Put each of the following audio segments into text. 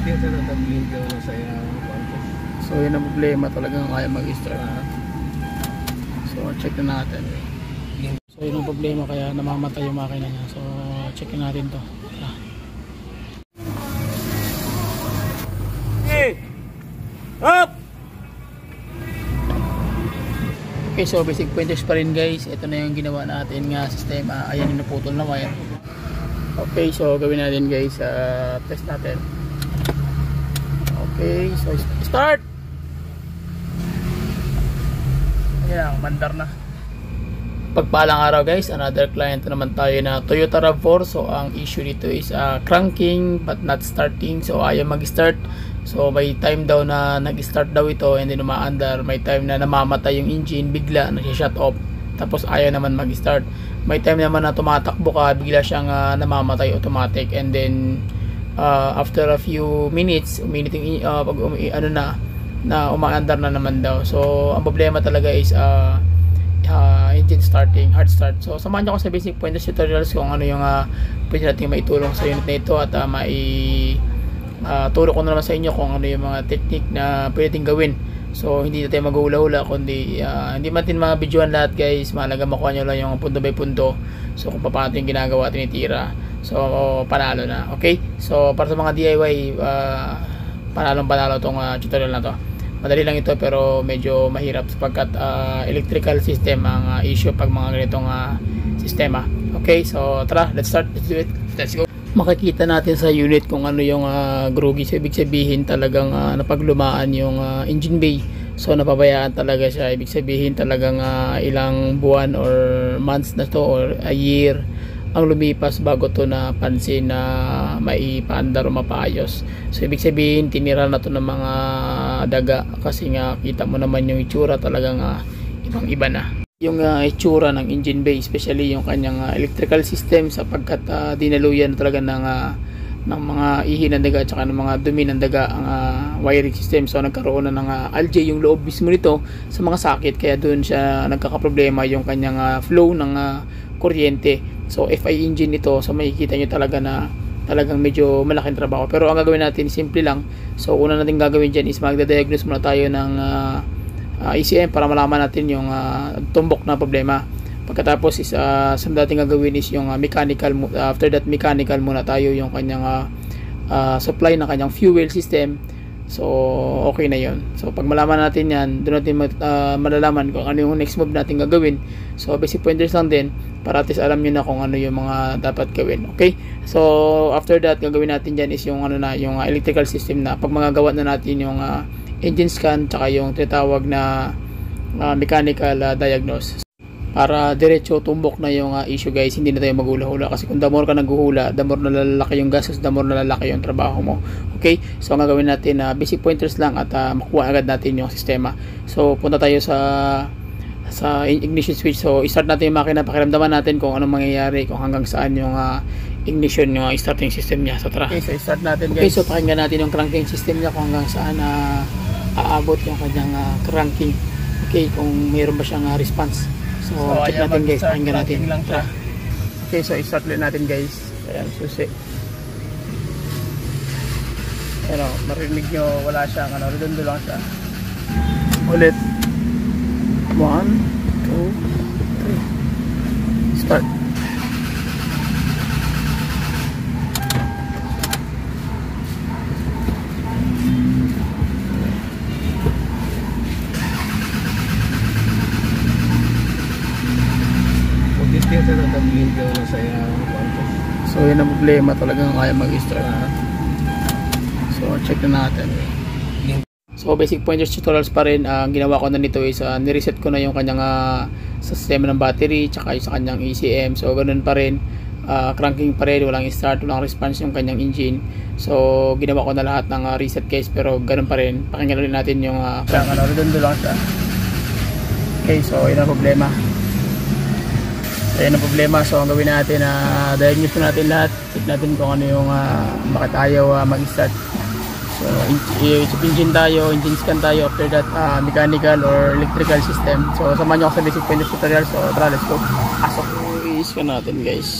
So yun ang problema, talagang kaya mag-start. So check na natin. So yun ang problema, kaya namamatay yung makina niya. So check na natin to. Up! Okay, so basic pointers pa rin guys. Ito na yung ginawa natin nga sistema. Ayan yung naputol na wire. Okay, so gawin natin guys. Test natin. Okay, so start! Ayan, mandar na. Pagpalang araw guys, another client naman tayo na Toyota RAV4. So ang issue dito is cranking but not starting. So ayaw mag-start. So may time daw na nag-start daw ito and then umaandar. May time na namamatay yung engine, bigla nag-shut off. Tapos ayaw naman mag-start. May time naman na tumatakbo ka, bigla siyang namamatay automatic. And then after a few minutes, na umaandar na naman daw. So ang problema talaga is engine starting, hard start. So samahan niyo ako sa basic pointers tutorials kung ano yung pwede natin maitulong sa unit na ito at turo ko na naman sa inyo kung ano yung mga technique na pwedeng gawin. So hindi tayo mag-uhula-hula, kundi hindi natin mga videoan lahat guys. Mahalaga makuha nyo lang yung punto by punto. So kung paano yung ginagawa, tinitira. So panalo na. Okay, so para sa mga DIY, panalo tong tutorial na to. Madali lang ito pero medyo mahirap sapagkat electrical system ang issue pag mga ganitong sistema. Okay, so tara, let's start. Let's do it. Let's go. Makikita natin sa unit kung ano yung groggy. So ibig sabihin talagang napaglumaan yung engine bay. So napabayaan talaga siya. Ibig sabihin talagang ilang buwan or months na to or a year ang lumipas bago to napansin na maipaandar o mapaayos. So ibig sabihin tinira na to ng mga daga kasi nga kita mo naman yung itsura talagang ibang iba na yung itsura ng engine bay, especially yung kanyang electrical system sapagkat dinaluyan talaga ng mga ihi ng daga at saka ng mga dumi ng daga ang wiring system. So nagkaroon na ng algae yung loob mismo nito sa mga sakit, kaya doon siya nagkakaproblema yung kanyang flow ng kuryente. So FI engine ito, so makikita nyo talaga na talagang medyo malaking trabaho. Pero ang gagawin natin simple lang. So una natin gagawin dyan is magda-diagnose muna tayo ng ECM para malaman natin yung tumbok na problema. Pagkatapos is sa dating gagawin is yung mechanical. After that mechanical muna tayo yung kanyang supply ng kanyang fuel system. So okay na yon. So pag malaman natin yan, doon natin malalaman kung ano yung next move natin gagawin. So basic pointers lang din para at least alam nyo na kung ano yung mga dapat gawin. Okay, so after that gagawin natin dyan is yung yung electrical system na pag magagawa na natin yung engine scan tsaka yung tinatawag na mechanical diagnose para diretso tumbok na yung issue guys. Hindi na tayo maghula-hula kasi kung the more ka naghuhula, the more na lalaki yung gastos, the more na lalaki yung trabaho mo. Okay, so ang gagawin natin basic pointers lang at makuha agad natin yung sistema. So punta tayo sa ignition switch. So i-start natin yung makina, pakiramdaman natin kung anong mangyayari, kung hanggang saan yung ignition, yung starting system niya. So tara. Okay, so i-start natin guys. Okay, so pakinggan natin yung cranking system niya kung hanggang saan aabot yung kanyang cranking. Okay, kung mayroon ba siyang response. So check natin guys, pakinggan natin. Okay, so i-start ulit natin guys. Ayan, susi. Pero marinig nyo, wala siyang redondo lang siya. Ulit. 1, 2, 3. Start. So yun ang problema, talagang kaya mag-start. So check na natin. So basic pointers tutorials pa rin. Ang ginawa ko na nito is nireset ko na yung kanyang sa sistema ng battery tsaka sa kanyang ECM. So ganoon pa rin, cranking pa rin, walang start, walang response yung kanyang engine. So ginawa ko na lahat ng reset case pero ganoon pa rin. Pakinggan ulit natin yung redondo lang siya. Okay, so yun ang problema. Ayan ang problema. So ang gawin natin, diagnose natin lahat, check natin kung ano yung bakit ayaw mag-start. So engine tayo, engine scan tayo, after that mechanical or electrical system. So samahan nyo ako sa basic pointers tutorial. So tara, let's go. Asok, i-scan natin guys.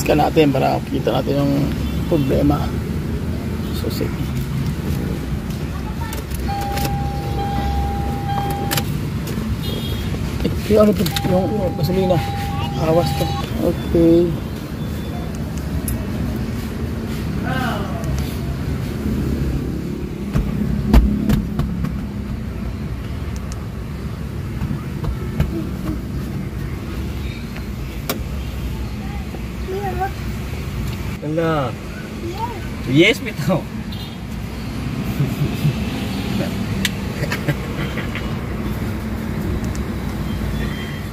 scan natin para kita natin yung problema. So sige. Ano to? Yung gasolina. Awas to. Okay. Ala. Yes, bitaw.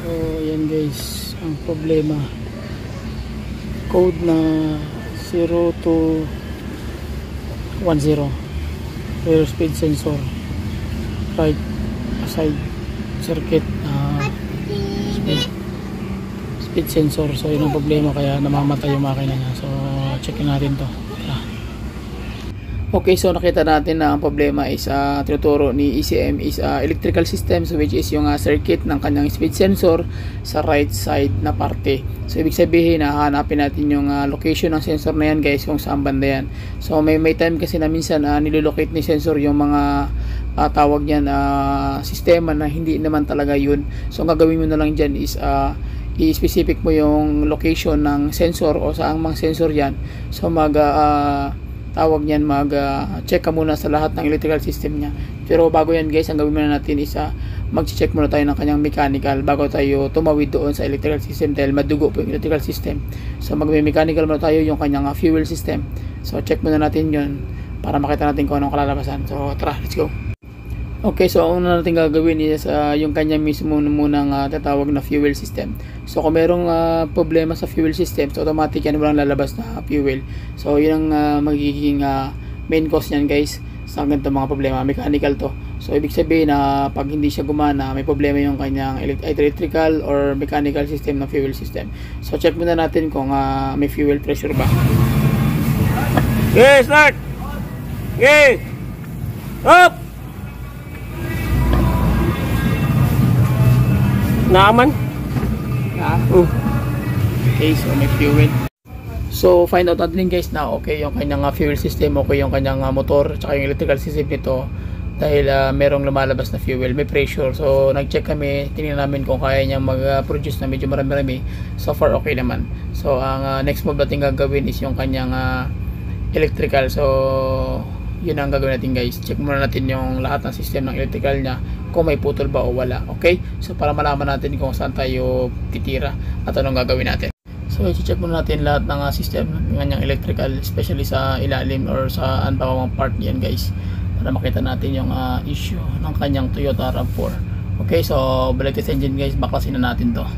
So, yan guys, ang problema. Code na 0210 rear speed sensor, right side circuit speed sensor. So yun ang problema, kaya namamatay yung makina niya. So checkin natin to. Okay, so nakita natin na ang problema is tinuturo ni ECM is electrical system, so which is yung circuit ng kanyang speed sensor sa right side na parte. So ibig sabihin, hahanapin natin yung location ng sensor na yan guys, kung saan banda yan. So may time kasi na minsan nilolocate ni sensor yung mga tawag niyan sistema na hindi naman talaga yun. So ang gagawin mo na lang dyan is i-specific mo yung location ng sensor o saang mga sensor yan. So tawag niyan, check ka muna sa lahat ng electrical system niya. Pero bago yan guys, ang gawin muna natin is mag-check muna tayo ng kanyang mechanical bago tayo tumawid doon sa electrical system, dahil madugo po yung electrical system. So mag-mechanical muna tayo yung kanyang fuel system. So check muna natin yun para makita natin kung anong kalalabasan. So tara, let's go. Okay, so ang una natin gagawin is yung kanya mismo munang tatawag na fuel system. So kung merong problema sa fuel system, so automatic yan walang lalabas na fuel. So yun ang magiging main cause niyan guys sa ganito mga problema. Mechanical to. So ibig sabihin na pag hindi siya gumana, may problema yung kanyang electrical or mechanical system na fuel system. So check muna natin kung may fuel pressure ba. Okay, start! Okay! Up! Naaman? Okay, so may fuel. So find out natin guys na okay yung kanyang fuel system, okay yung kanyang motor, tsaka yung electrical system nito, dahil merong lumalabas na fuel, may pressure. So nag-check kami, tingnan namin kung kaya niyang mag-produce na medyo marami-rami. So far okay naman. So ang next move natin gagawin is yung kanyang electrical. So yun ang gagawin natin guys. Check muna natin yung lahat ng system ng electrical niya, kung may putol ba o wala. Okay, so para malaman natin kung saan tayo titira at anong gagawin natin. So i-check muna natin lahat ng system ng kanyang electrical, especially sa ilalim or sa anbawang part niyan guys, para makita natin yung issue ng kanyang Toyota RAV4. Okay, so balik test engine guys, baklasin na natin to.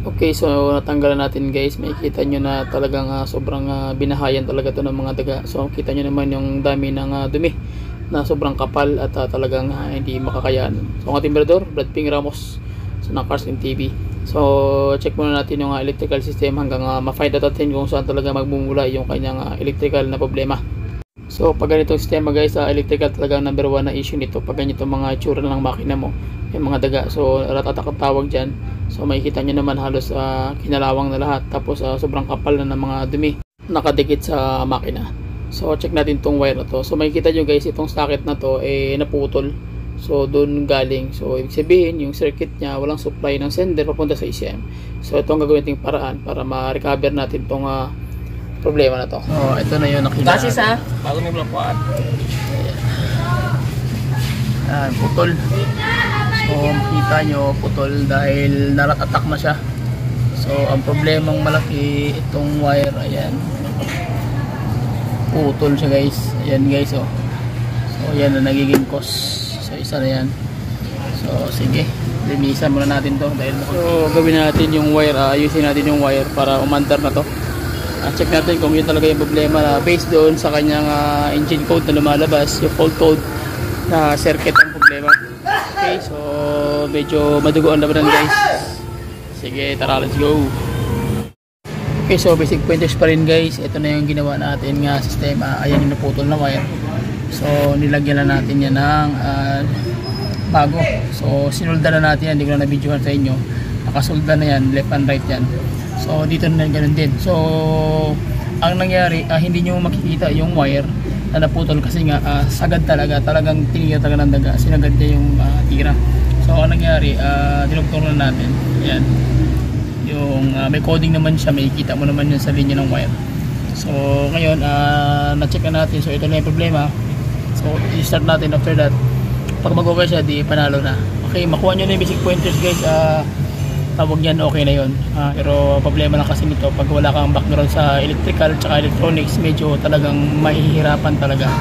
Okay, so natanggalan natin guys. May kita nyo na talagang sobrang binahayan talaga to ng mga daga. So kita nyo naman yung dami ng dumi na sobrang kapal at talagang hindi makakayanan. So ang ating berador, Brad Ping Ramos, so ng Cars and TV. So check muna natin yung electrical system hanggang ma-find out natin kung saan talaga magmumula yung kanyang electrical na problema. So pag ganitong sistema guys, electrical talaga number 1 na issue nito. Pag ganito mga itsura ng makina mo, yung mga daga, so ratatak ang tawag dyan. So makikita nyo naman halos kinalawang na lahat, tapos sobrang kapal na ng mga dumi nakadikit sa makina. So check natin tong wire na to. So makikita nyo guys, itong socket na to naputol. So doon galing. So ibig sabihin yung circuit niya walang supply ng sender papunta sa ECM. So ito ang gagawin nating paraan para ma-recover natin tong problema na to. So ito na yun nakita. Kasi bago may blokuan. Putol. So makita nyo putol dahil naratatak na siya. So ang problemang malaki itong wire, ayan, putol siya guys. Ayan guys, oh. So yan na nagiging cause. So isa na yan. So sige, linisan muna natin to dahil so gawin natin yung wire, ayusin natin yung wire para umandar na to. Check natin kung yun talaga yung problema na based doon sa kanyang engine code na lumalabas, yung fault code na circuit ang problema. Okay, so medyo madugoan na ba guys. Sige, tara, let's go. Okay, so basic pointers pa rin guys. Ito na yung ginawa natin nga sistema. Ayan yung naputol na wire. So nilagyan na natin yan ng bago. So sinulda na natin yan. Hindi ko na nabidyohan sa inyo. Nakasulda na yan, left and right yan. So dito na ganun din. So ang nangyari, hindi nyo makikita yung wire na naputol kasi nga sagad talagang tinira talaga ng daga, sinagad niya yung tira. So ang nangyari, dinugtong na natin. Ayan. Yung may coding naman siya, may kita mo naman yun sa linya ng wire. So ngayon, na-check na natin. So ito na yung problema. So i-start natin. After that, pag mag-okay siya, di panalo na. Okay, makuha nyo na yung basic pointers guys. Tawag yan, okay na yun. Pero problema lang kasi nito, pag wala kang background sa electrical tsaka electronics, medyo talagang mahihirapan talaga.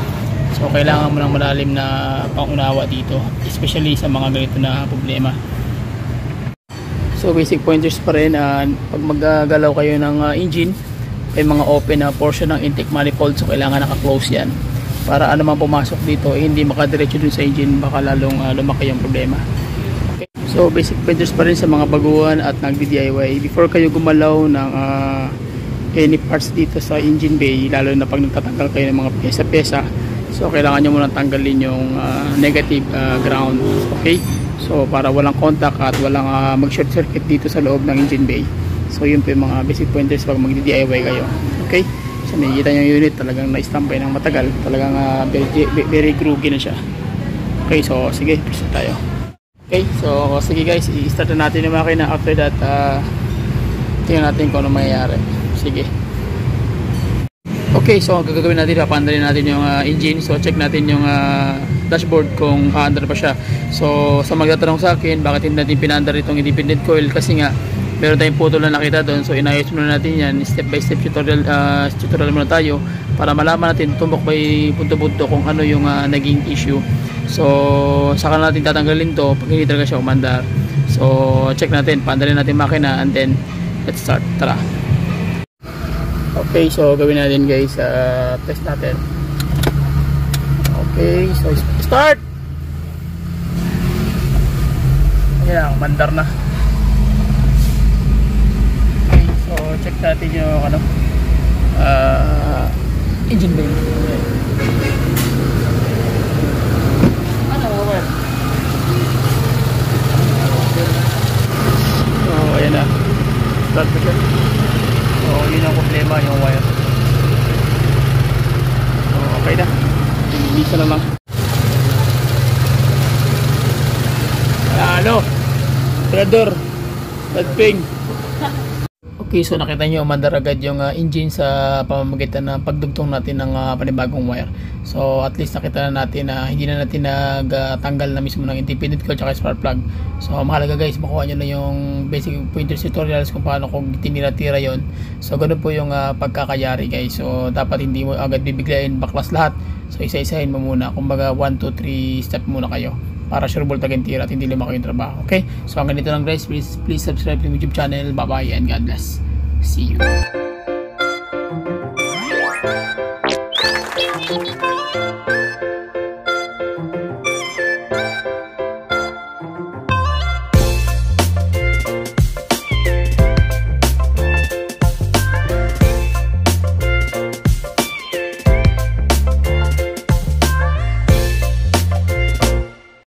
So kailangan mo ng malalim na pangunawa dito, especially sa mga ganito na problema. So basic pointers pa rin, pag maggalaw kayo ng engine, may mga open na portion ng intake manifold, so kailangan naka-close yan para ano man pumasok dito, hindi makadiretso dun sa engine, baka lalong lumaki yung problema. So basic pointers pa rin sa mga baguhan at nagdi-DIY. Before kayo gumalaw ng any parts dito sa engine bay, lalo na pag nagtatanggal kayo ng mga pyesa-pyesa, so kailangan nyo munang tanggalin yung negative ground. Okay? So para walang contact at walang mag-short circuit dito sa loob ng engine bay. So yun po yung mga basic pointers pag magdi-DIY kayo. Okay? So nakikita nyo yung unit, talagang na-stampay ng matagal. Talagang very groogy na siya. Okay, so sige, proceed tayo. Okay, so sige guys, i-start na natin yung makina. After that, tingnan natin kung ano mangyayari. Sige. Okay, so ang gagawin natin, papandarin natin yung engine. So check natin yung dashboard kung under pa siya. So sa magtatanong sa akin, bakit hindi natin pinandar itong independent coil? Kasi nga, meron tayong putol na nakita doon. So inayos muna natin yan. Step by step tutorial muna tayo para malaman natin tumbok by punto-punto kung ano yung naging issue. So saka natin tatanggalin to pag hindi talaga siya umandar. So check natin, paandarin natin makina, and then let's start. Tara. Okay, so gawin natin guys, test natin. Okay, so start. Ayan, umandar na. Okay, so check natin yung engine bay. So ayan na, start pa siya. So yun ang problema, yung wire. So okay na, isa na lang. Ano? Tirador, tadping. Okay, so nakita nyo, umandar agad yung engine sa pamamagitan ng pagdugtong natin ng panibagong wire. So at least nakita na natin na hindi na natin nagtanggal na mismo ng independent coil at spark plug. So mahalaga guys, makuha nyo na yung basic pointers tutorials kung paano kung tinira-tira yon. So ganun po yung pagkakayari guys. So dapat hindi mo agad bibiglayin baklas lahat. So isa-isahin mo muna, kumbaga 1, 2, 3 step muna kayo para sure ball taging tira at hindi lumaki yung trabaho. Okay, so hanggang dito lang guys, please subscribe to my YouTube channel. Bye bye and God bless. See you.